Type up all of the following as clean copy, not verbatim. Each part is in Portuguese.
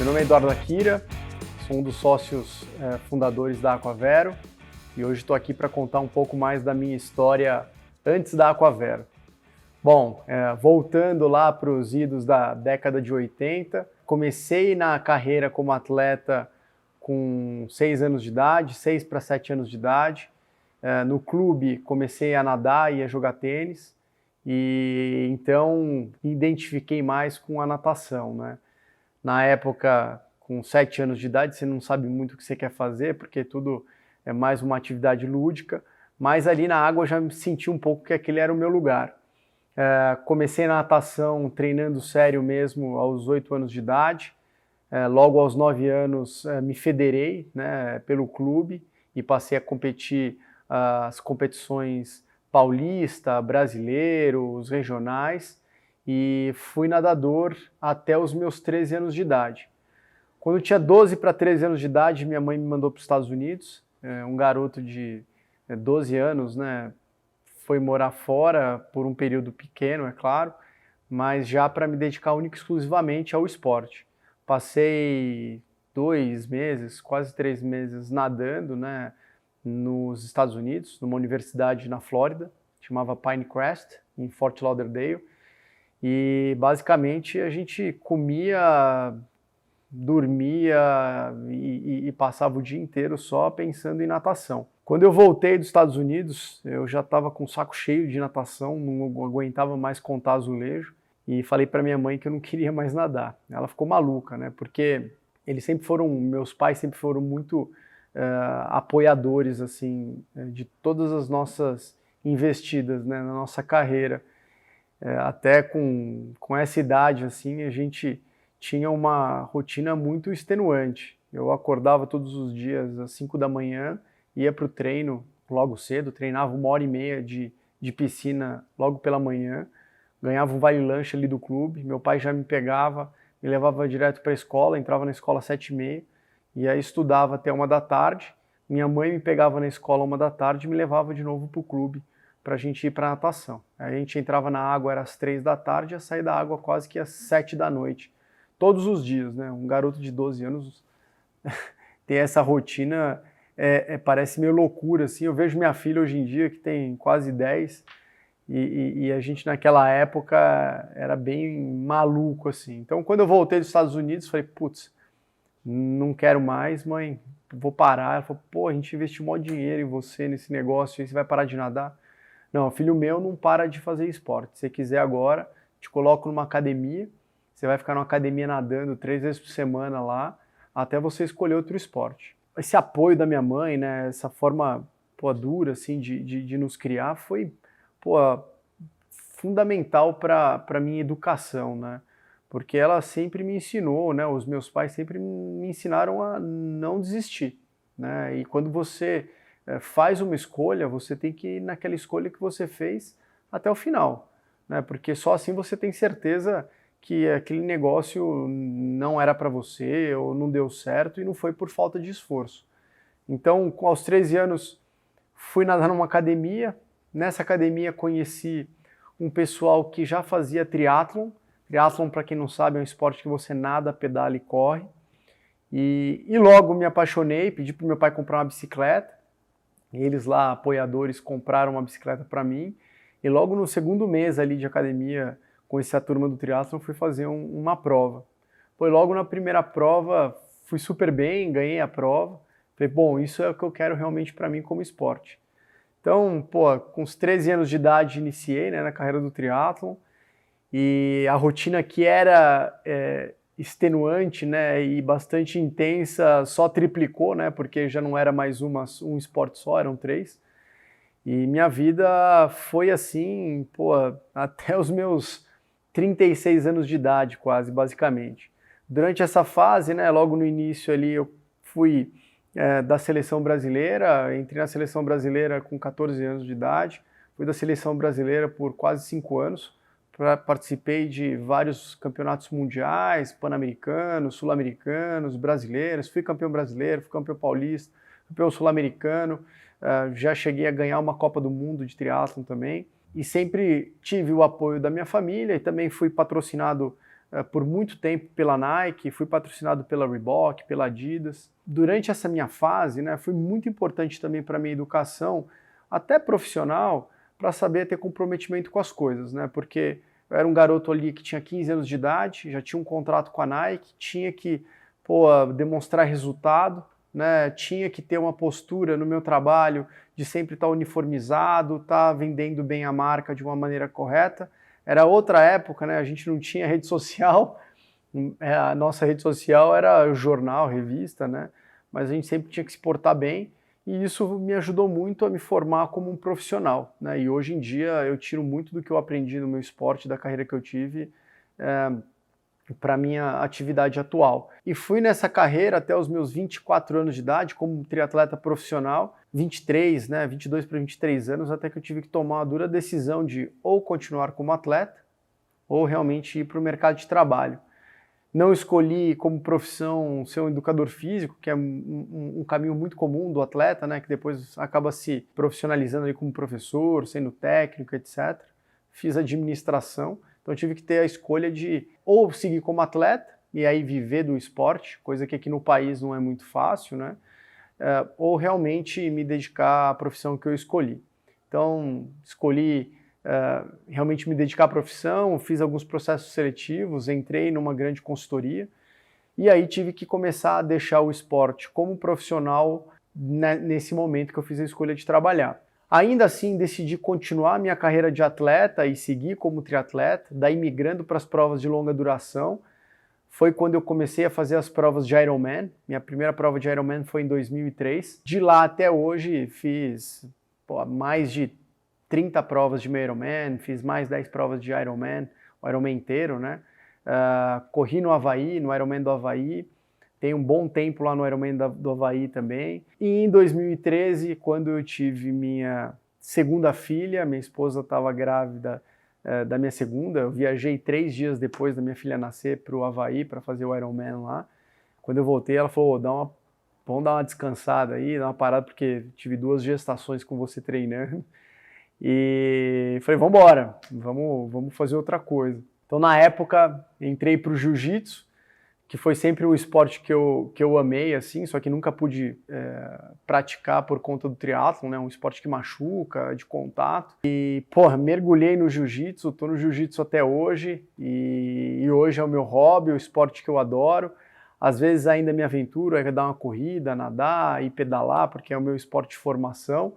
nome é Eduardo Akira, sou um dos sócios fundadores da Aquavero e hoje estou aqui para contar um pouco mais da minha história antes da Aquavero. Bom, voltando lá para os idos da década de 80, comecei na carreira como atleta com 6 anos de idade, 6 para 7 anos de idade. No clube comecei a nadar e a jogar tênis e então me identifiquei mais com a natação, né? Na época, com 7 anos de idade, você não sabe muito o que você quer fazer, porque tudo é mais uma atividade lúdica, mas ali na água eu já me senti um pouco que aquele era o meu lugar. Comecei na natação treinando sério mesmo aos 8 anos de idade, logo aos 9 anos me federei, né, pelo clube e passei a competir as competições paulista, brasileiros, regionais, e fui nadador até os meus 13 anos de idade. Quando eu tinha 12 para 13 anos de idade, minha mãe me mandou para os Estados Unidos. Um garoto de 12 anos, né, foi morar fora por um período pequeno, é claro, mas já para me dedicar única e exclusivamente ao esporte. Passei 2 meses, quase 3 meses nadando, né, nos Estados Unidos, numa universidade na Flórida, chamava Pinecrest, em Fort Lauderdale. E basicamente a gente comia, dormia e passava o dia inteiro só pensando em natação. Quando eu voltei dos Estados Unidos, eu já estava com o saco cheio de natação, não aguentava mais contar azulejo e falei para minha mãe que eu não queria mais nadar. Ela ficou maluca, né? Porque meus pais sempre foram muito apoiadores assim de todas as nossas investidas, né, na nossa carreira. Até com essa idade, assim, a gente tinha uma rotina muito extenuante. Eu acordava todos os dias às 5 da manhã, ia para o treino logo cedo, treinava 1h30 de piscina logo pela manhã, ganhava um vale-lanche ali do clube, meu pai já me pegava, me levava direto para a escola, entrava na escola às 7h30, e aí estudava até 1 da tarde, minha mãe me pegava na escola 1 da tarde e me levava de novo para o clube, para a gente ir para natação. Aí a gente entrava na água, era às 3 da tarde, ia sair da água quase que às 7 da noite. Todos os dias, né? Um garoto de 12 anos ter essa rotina parece meio loucura, assim. Eu vejo minha filha hoje em dia, que tem quase 10, e a gente naquela época era bem maluco, assim. Então, quando eu voltei dos Estados Unidos, falei, putz, não quero mais, mãe, vou parar. Ela falou, pô, a gente investiu maior dinheiro em você, nesse negócio, aí você vai parar de nadar? Não, filho meu não para de fazer esporte. Se você quiser agora, te coloco numa academia, você vai ficar numa academia nadando 3 vezes por semana lá, até você escolher outro esporte. Esse apoio da minha mãe, né, essa forma dura assim, de nos criar foi fundamental para a minha educação, né? Porque ela sempre me ensinou, né, os meus pais sempre me ensinaram a não desistir, né? E quando você faz uma escolha, você tem que ir naquela escolha que você fez até o final, né? Porque só assim você tem certeza que aquele negócio não era para você ou não deu certo e não foi por falta de esforço. Então, aos 13 anos, fui nadar numa academia. Nessa academia conheci um pessoal que já fazia triatlon. Triatlon, para quem não sabe, é um esporte que você nada, pedala e corre. E logo me apaixonei, pedi para o meu pai comprar uma bicicleta. Eles lá, apoiadores, compraram uma bicicleta para mim. E logo no segundo mês ali de academia, com essa turma do triatlon, fui fazer uma prova. Foi logo na primeira prova, fui super bem, ganhei a prova. Falei, bom, isso é o que eu quero realmente para mim como esporte. Então, com os 13 anos de idade iniciei, né, na carreira do triatlon. E a rotina que era extenuante, né, e bastante intensa só triplicou, né, porque já não era mais um esporte só, eram 3. E minha vida foi assim, até os meus 36 anos de idade quase, basicamente. Durante essa fase, né, logo no início ali eu fui da seleção brasileira, entrei na seleção brasileira com 14 anos de idade, fui da seleção brasileira por quase 5 anos, participei de vários campeonatos mundiais, pan-americanos, sul-americanos, brasileiros, fui campeão brasileiro, fui campeão paulista, campeão sul-americano, já cheguei a ganhar uma Copa do Mundo de triatlon também, e sempre tive o apoio da minha família e também fui patrocinado por muito tempo pela Nike, fui patrocinado pela Reebok, pela Adidas. Durante essa minha fase, né, foi muito importante também para a minha educação, até profissional, para saber ter comprometimento com as coisas, né? Porque eu era um garoto ali que tinha 15 anos de idade, já tinha um contrato com a Nike, tinha que demonstrar resultado, né? Tinha que ter uma postura no meu trabalho de sempre estar uniformizado, estar vendendo bem a marca de uma maneira correta. Era outra época, né? A gente não tinha rede social, a nossa rede social era o jornal, revista, né? Mas a gente sempre tinha que se portar bem e isso me ajudou muito a me formar como um profissional, né? E hoje em dia eu tiro muito do que eu aprendi no meu esporte, da carreira que eu tive, para a minha atividade atual. E fui nessa carreira até os meus 24 anos de idade como triatleta profissional, 23, né, 22 para 23 anos, até que eu tive que tomar a dura decisão de ou continuar como atleta ou realmente ir para o mercado de trabalho. Não escolhi como profissão ser um educador físico, que é um caminho muito comum do atleta, né, que depois acaba se profissionalizando ali como professor, sendo técnico, etc. Fiz administração, então eu tive que ter a escolha de ou seguir como atleta e aí viver do esporte, coisa que aqui no país não é muito fácil, né, ou realmente me dedicar à profissão que eu escolhi. Então, escolhi realmente me dedicar à profissão, fiz alguns processos seletivos, entrei numa grande consultoria e aí tive que começar a deixar o esporte como profissional nesse momento que eu fiz a escolha de trabalhar. Ainda assim, decidi continuar minha carreira de atleta e seguir como triatleta, daí migrando para as provas de longa duração. Foi quando eu comecei a fazer as provas de Ironman. Minha primeira prova de Ironman foi em 2003. De lá até hoje fiz mais de 30 provas de meio Ironman, fiz mais 10 provas de Ironman, o Ironman inteiro, né? Corri no Havaí, no Ironman do Havaí, tenho um bom tempo lá no Ironman do Havaí também. E em 2013, quando eu tive minha segunda filha, minha esposa estava grávida da minha segunda, eu viajei 3 dias depois da minha filha nascer para o Havaí para fazer o Ironman lá. Quando eu voltei, ela falou, vamos dar uma descansada aí, dar uma parada, porque tive 2 gestações com você treinando. E falei, vamos embora, vamos fazer outra coisa. Então, na época, entrei para o jiu-jitsu, que foi sempre o esporte que eu amei, assim, só que nunca pude praticar por conta do triatlon, né? Um esporte que machuca, de contato. E, mergulhei no jiu-jitsu, estou no jiu-jitsu até hoje, e hoje é o meu hobby, o esporte que eu adoro. Às vezes ainda me aventuro é dar uma corrida, nadar e pedalar, porque é o meu esporte de formação.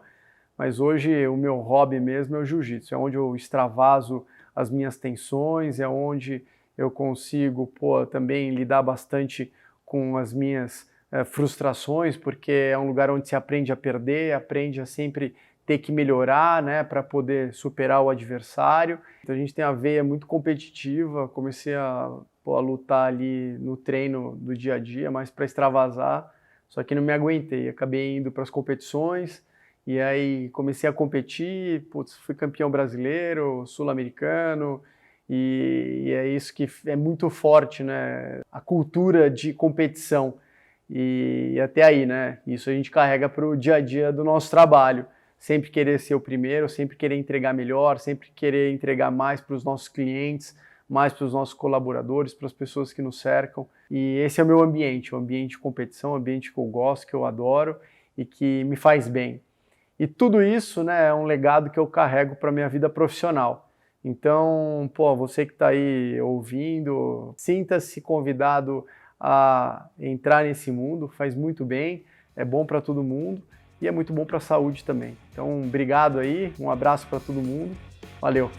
Mas hoje o meu hobby mesmo é o jiu-jitsu, é onde eu extravaso as minhas tensões, é onde eu consigo também lidar bastante com as minhas frustrações, porque é um lugar onde se aprende a perder, aprende a sempre ter que melhorar, né, para poder superar o adversário. Então a gente tem a veia muito competitiva, comecei a lutar ali no treino do dia a dia, mais para extravasar, só que não me aguentei, acabei indo para as competições. E aí comecei a competir, fui campeão brasileiro, sul-americano, e é isso que é muito forte, né? A cultura de competição. E até aí, né? Isso a gente carrega para o dia a dia do nosso trabalho. Sempre querer ser o primeiro, sempre querer entregar melhor, sempre querer entregar mais para os nossos clientes, mais para os nossos colaboradores, para as pessoas que nos cercam. E esse é o meu ambiente, o ambiente de competição, o ambiente que eu gosto, que eu adoro e que me faz bem. E tudo isso, né, é um legado que eu carrego para a minha vida profissional. Então, você que está aí ouvindo, sinta-se convidado a entrar nesse mundo, faz muito bem, é bom para todo mundo e é muito bom para a saúde também. Então, obrigado aí, um abraço para todo mundo, valeu!